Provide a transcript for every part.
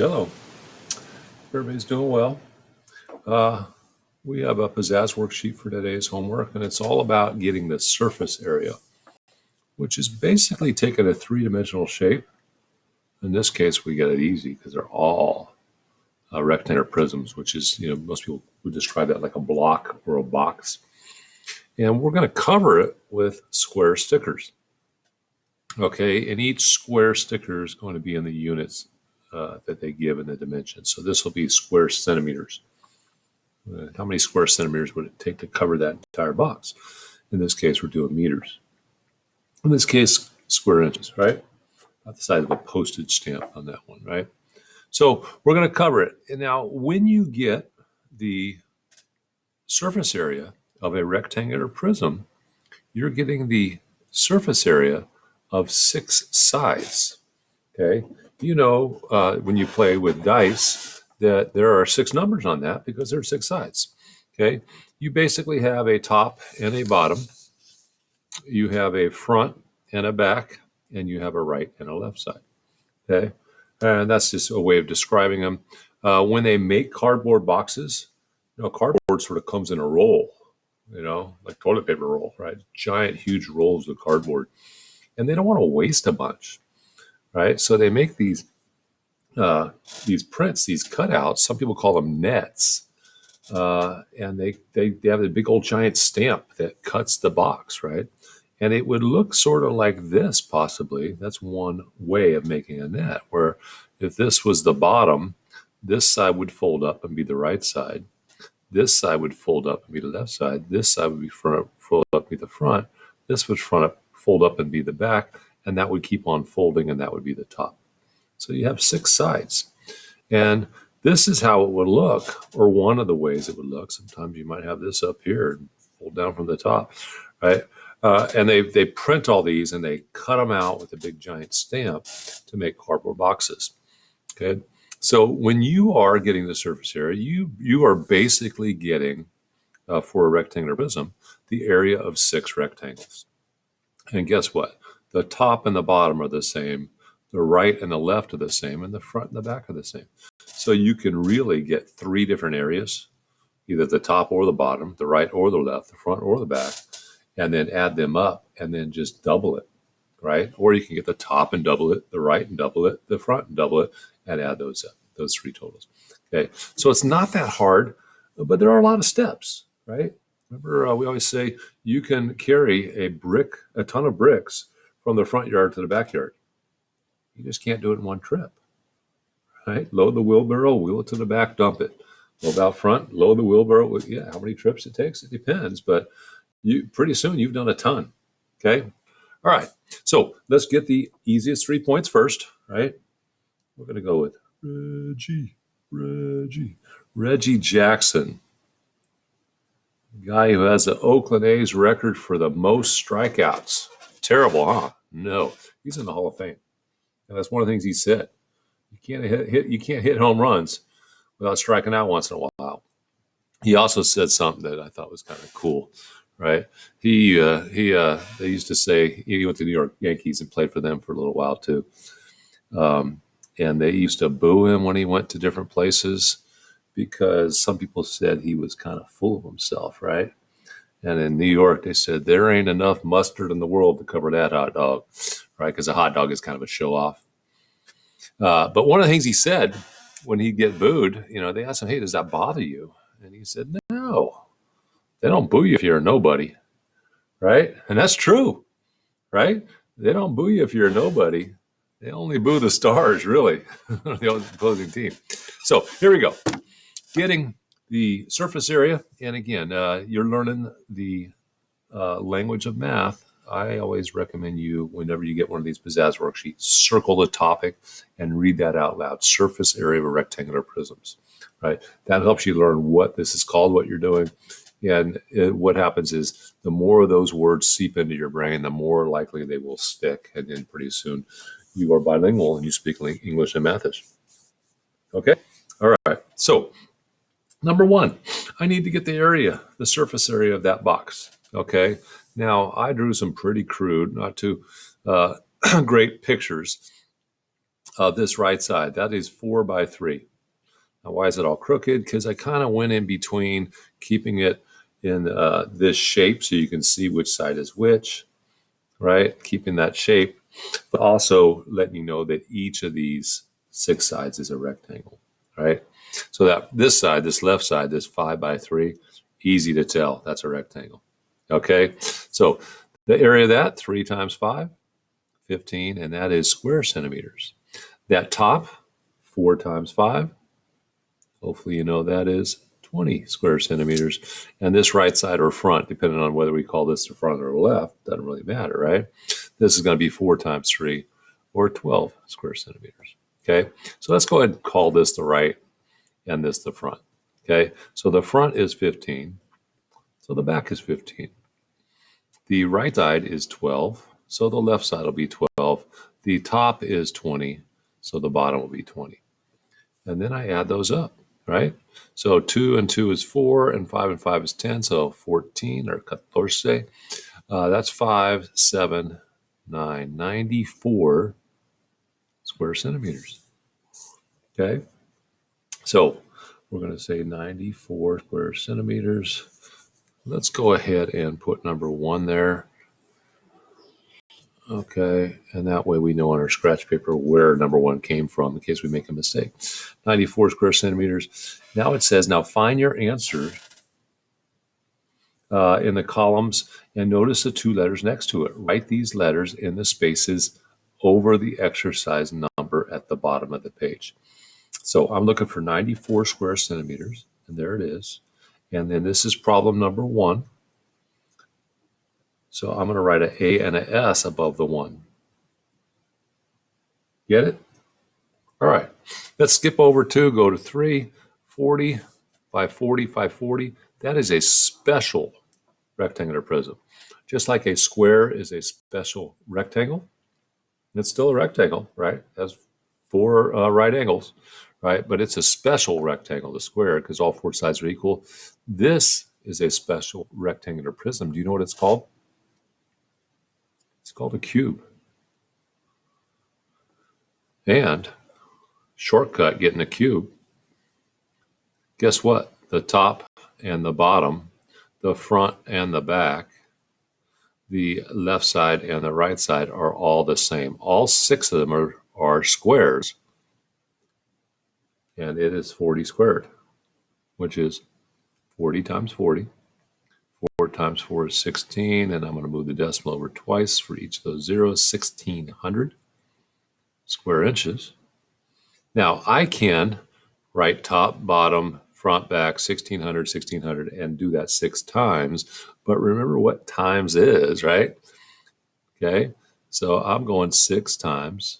Hello. Everybody's doing well. Uh, we have a Pizzazz worksheet for today's homework, and it's all about getting the surface area, which is basically taking a three-dimensional shape. In this case, we get it easy because they're all rectangular prisms, which is, most people would describe that like a block or a box. And we're going to cover it with square stickers. Okay, and each square sticker is going to be in the units that they give in the dimensions. So this will be square centimeters. How many square centimeters would it take to cover that entire box? In this case, we're doing meters. In this case, square inches, right? About the size of a postage stamp on that one, right? So we're going to cover it. And now, when you get the surface area of a rectangular prism, you're getting the surface area of 6 sides, okay? You know, when you play with dice, that there are 6 numbers on that because there are 6 sides, okay? You basically have a top and a bottom. You have a front and a back, and you have a right and a left side, okay? And that's just a way of describing them. When they make cardboard boxes, cardboard sort of comes in a roll, like toilet paper roll, right? Giant, huge rolls of cardboard. And they don't want to waste a bunch, right? So they make these prints, these cutouts. Some people call them nets, and they have a big old giant stamp that cuts the box, right? And it would look sort of like this, possibly. That's one way of making a net, where if this was the bottom, this side would fold up and be the right side. This side would fold up and be the left side. This side would be fold up and be the front. This would fold up and be the back, and that would keep on folding, and that would be the top. So you have 6 sides. And this is how it would look, or one of the ways it would look. Sometimes you might have this up here and fold down from the top, right? And they print all these, and they cut them out with a big giant stamp to make cardboard boxes, okay? So when you are getting the surface area, you are basically getting, for a rectangular prism, the area of 6 rectangles. And guess what? The top and the bottom are the same. The right and the left are the same, and the front and the back are the same. So you can really get 3 different areas, either the top or the bottom, the right or the left, the front or the back, and then add them up and then just double it, right? Or you can get the top and double it, the right and double it, the front and double it, and add those up, those 3 totals. Okay, so it's not that hard, but there are a lot of steps, right? Remember, we always say you can carry a ton of bricks from the front yard to the backyard. You just can't do it in one trip, right? Load the wheelbarrow, wheel it to the back, dump it. Load out front, load the wheelbarrow. Yeah, how many trips it takes? It depends, but pretty soon you've done a ton, okay? All right, so let's get the easiest 3 points first, right? We're going to go with Reggie Jackson, the guy who has the Oakland A's record for the most strikeouts. Terrible, huh? No, he's in the Hall of Fame. And that's one of the things he said. You can't hit home runs without striking out once in a while. He also said something that I thought was kind of cool, right? They used to say he went to New York Yankees and played for them for a little while too. And they used to boo him when he went to different places because some people said he was kind of full of himself, right? And in New York, they said, there ain't enough mustard in the world to cover that hot dog, right? Because a hot dog is kind of a show off. But one of the things he said when he'd get booed, they asked him, hey, does that bother you? And he said, no, they don't boo you if you're a nobody, right? And that's true, right? They don't boo you if you're a nobody. They only boo the stars, really, the opposing team. So here we go. Getting the surface area. And again, you're learning the language of math. I always recommend you, whenever you get one of these Pizzazz worksheets, circle the topic and read that out loud. Surface area of rectangular prisms, right? That helps you learn what this is called, what you're doing. And what happens is the more of those words seep into your brain, the more likely they will stick. And then pretty soon you are bilingual and you speak English and Mathish. Okay? All right. So number 1, I need to get the surface area of that box. Okay? Now, I drew some pretty crude, not too great pictures. this right side. That is 4 by 3. Now, why is it all crooked? Because I kind of went in between keeping it in this shape so you can see which side is which, right? Keeping that shape, but also letting you know that each of these 6 sides is a rectangle, right? So that this side, this left side, this 5 by 3, easy to tell. That's a rectangle. Okay, so the area of that, 3 times 5, 15, and that is square centimeters. That top, 4 times 5, hopefully you know that is 20 square centimeters. And this right side or front, depending on whether we call this the front or left, doesn't really matter, right? This is going to be 4 times 3, or 12 square centimeters. Okay, so let's go ahead and call this the right and this the front. Okay, so the front is 15, so the back is 15. The right side is 12, so the left side will be 12. The top is 20, so the bottom will be 20. And then I add those up, right? So 2 and 2 is 4, and 5 and 5 is 10, so 14 or 14. That's 5, 7, 9, 94 square centimeters. Okay, so we're going to say 94 square centimeters. Let's go ahead and put number 1 there. Okay, and that way we know on our scratch paper where number 1 came from in case we make a mistake. 94 square centimeters. Now it says, now find your answer in the columns and notice the 2 letters next to it. Write these letters in the spaces over the exercise number at the bottom of the page. So I'm looking for 94 square centimeters, and there it is. And then this is problem number 1. So I'm going to write an A and an S above the 1. Get it? All right. Let's skip over 2, go to 3, 40 by 40 by 40. That is a special rectangular prism. Just like a square is a special rectangle, it's still a rectangle, right? It has 4 right angles, right? But it's a special rectangle, the square, because all 4 sides are equal. This is a special rectangular prism. Do you know what it's called? It's called a cube. And shortcut getting a cube, guess what? The top and the bottom, the front and the back, the left side and the right side are all the same. All 6 of them are squares, and it is 40 squared, which is 40 times 40. 4 times 4 is 16, and I'm going to move the decimal over twice for each of those zeros, 1,600 square inches. Now, I can write top, bottom, front, back, 1,600, 1,600, and do that 6 times. But remember what times is, right? Okay, so I'm going 6 times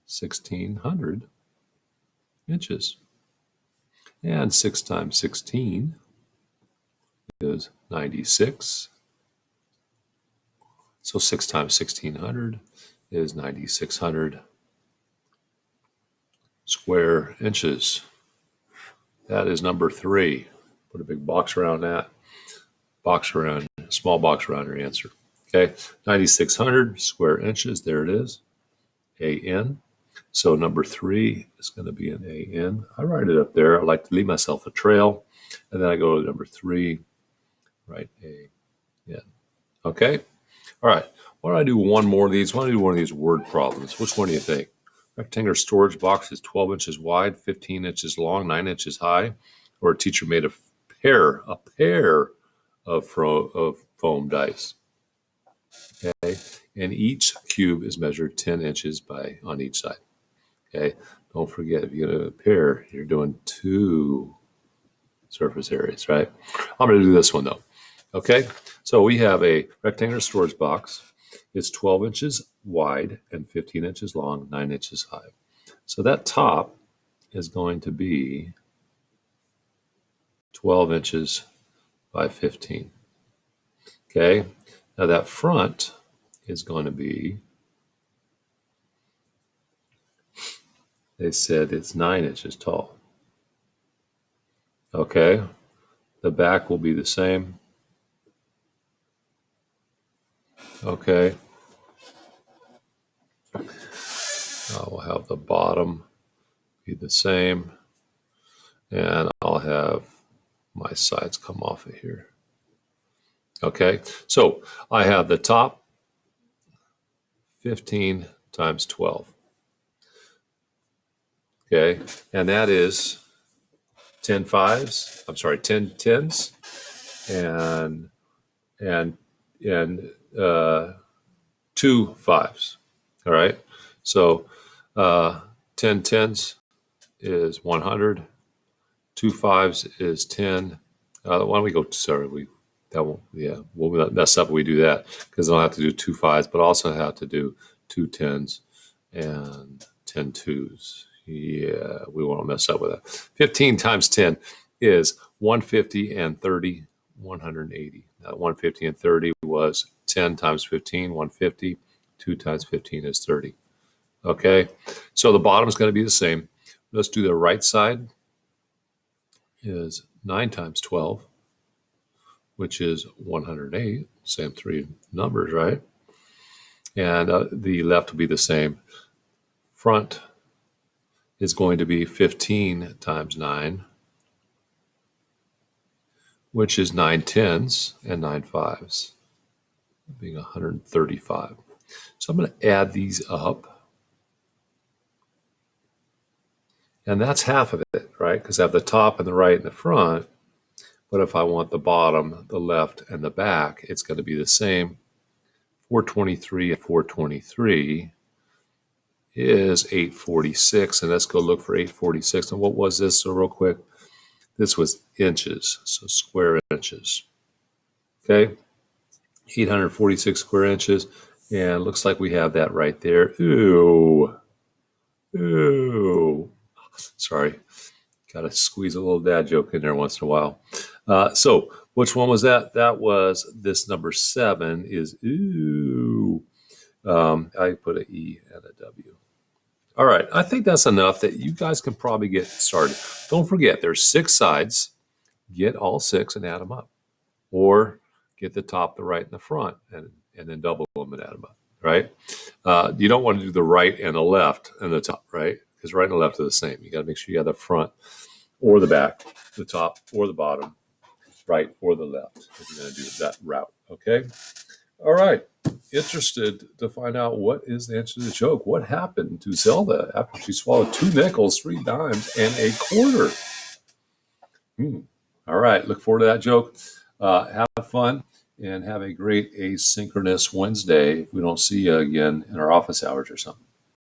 1,600 inches. And 6 times 16 is 96. So 6 times 1,600 is 9,600 square inches. That is number 3. Put a big box around that. Small box around your answer. Okay, 9,600 square inches. There it is. AN. So number 3 is going to be an AN. I write it up there. I like to leave myself a trail. And then I go to number 3, write AN. Okay? All right. Why don't I do one more of these? Why don't I do one of these word problems? Which one do you think? Rectangular storage box is 12 inches wide, 15 inches long, 9 inches high, or a teacher made a pair of foam dice. Okay, and each cube is measured 10 inches on each side. Okay, don't forget if you get a pair, you're doing 2 surface areas, right? I'm going to do this one though. Okay, so we have a rectangular storage box. It's 12 inches wide and 15 inches long, 9 inches high. So that top is going to be 12 inches by 15. Okay, now that front is going to be, they said it's 9 inches tall. Okay, the back will be the same. Okay. I'll have the bottom be the same, and I'll have my sides come off of here. Okay, so I have the top 15 times 12. Okay, and that is 10 fives. I'm sorry, 10 tens, and and and 2 fives. All right, so 10 tens is 100. 2 fives is 10. Why don't we go? Sorry, that won't. Yeah, we'll mess up when we do that because I don't have to do 2 fives, but also have to do 2 tens and 10 twos. Yeah, we won't mess up with that. 15 times 10 is 150 and 30, 180. Now, 150 and 30 was 10 times 15, 150. 2 times 15 is 30. Okay, so the bottom is going to be the same. Let's do the right side. Is 9 times 12, which is 108. Same three numbers, right? And the left will be the same. Front is going to be 15 times 9, which is 9 tens and 9 fives, being 135. So I'm going to add these up. And that's half of it, right? Because I have the top and the right and the front. But if I want the bottom, the left, and the back, it's going to be the same. 423 and 423 is 846. And let's go look for 846. And what was this? So real quick, this was inches, so square inches. Okay, 846 square inches. And looks like we have that right there. Ooh. Ooh. Sorry. Got to squeeze a little dad joke in there once in a while. So which one was that? That was this number 7 is ooh. I put an E and a W. All right. I think that's enough that you guys can probably get started. Don't forget, there's 6 sides. Get all 6 and add them up. Or get the top, the right, and the front, and then double them and add them up, right? You don't want to do the right and the left and the top, right? Because right and the left are the same. You got to make sure you have the front or the back, the top or the bottom, right or the left, if you're going to do that route, okay? All right. Interested to find out what is the answer to the joke. What happened to Zelda after she swallowed 2 nickels, 3 dimes, and a quarter? All right. Look forward to that joke. Have fun and have a great asynchronous Wednesday if we don't see you again in our office hours or something.